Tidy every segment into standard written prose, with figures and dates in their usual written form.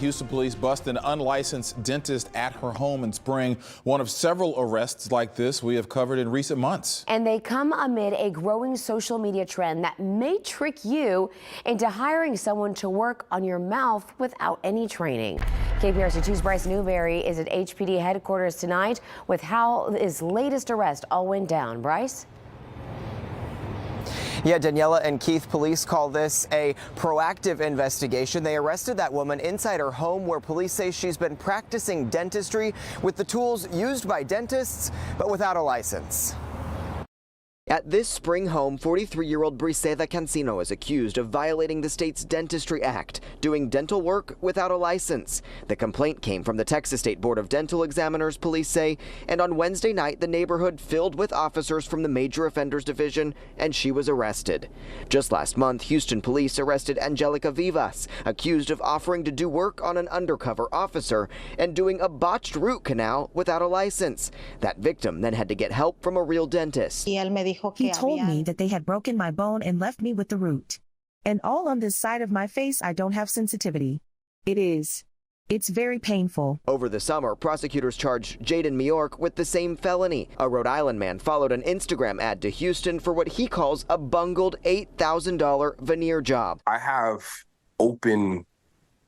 Houston police bust an unlicensed dentist at her home in Spring. One of several arrests like this we have covered in recent months. And they come amid a growing social media trend that may trick you into hiring someone to work on your mouth without any training. KPRC 2's Bryce Newberry is at HPD headquarters tonight with how his latest arrest all went down. Bryce? Yeah, Daniela and Keith, police call this a proactive investigation. They arrested that woman inside her home where police say she's been practicing dentistry with the tools used by dentists, but without a license. At this Spring home, 43-year-old Briseda Cancino is accused of violating the state's Dentistry Act, doing dental work without a license. The complaint came from the Texas State Board of Dental Examiners, police say, and on Wednesday night, the neighborhood filled with officers from the Major Offenders Division, and she was arrested. Just last month, Houston police arrested Angelica Vivas, accused of offering to do work on an undercover officer and doing a botched root canal without a license. That victim then had to get help from a real dentist. He told me that they had broken my bone and left me with the root. And all on this side of my face, I don't have sensitivity. It's very painful. Over the summer, prosecutors charged Jaden Miork with the same felony. A Rhode Island man followed an Instagram ad to Houston for what he calls a bungled $8,000 veneer job. I have open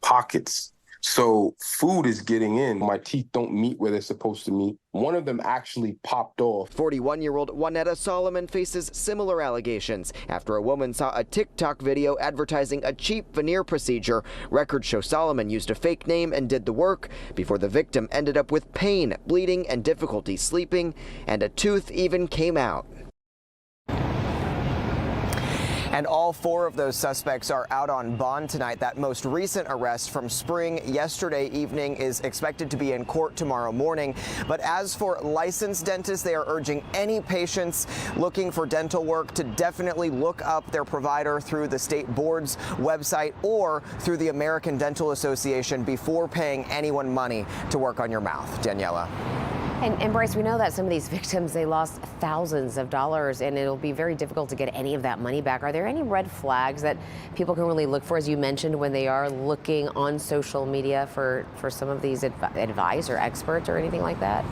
pockets, so food is getting in. My teeth don't meet where they're supposed to meet. One of them actually popped off. 41-year-old Juanetta Solomon faces similar allegations after a woman saw a TikTok video advertising a cheap veneer procedure. Records show Solomon used a fake name and did the work before the victim ended up with pain, bleeding, and difficulty sleeping, and a tooth even came out. And all four of those suspects are out on bond tonight. That most recent arrest from Spring yesterday evening is expected to be in court tomorrow morning. But as for licensed dentists, they are urging any patients looking for dental work to definitely look up their provider through the state board's website or through the American Dental Association before paying anyone money to work on your mouth. Daniela. And Bryce, we know that some of these victims, they lost thousands of dollars, and it'll be very difficult to get any of that money back. Are there any red flags that people can really look for, as you mentioned, when they are looking on social media for some of these advice or experts or anything like that?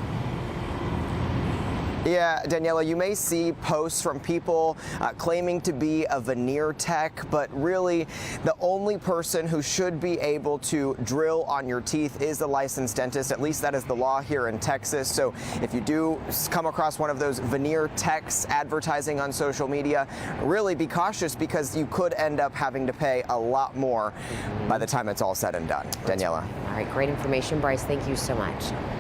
Yeah, Daniela, you may see posts from people claiming to be a veneer tech, but really the only person who should be able to drill on your teeth is the licensed dentist. At least that is the law here in Texas. So if you do come across one of those veneer techs advertising on social media, really be cautious because you could end up having to pay a lot more by the time it's all said and done. Daniela. All right, great information, Bryce. Thank you so much.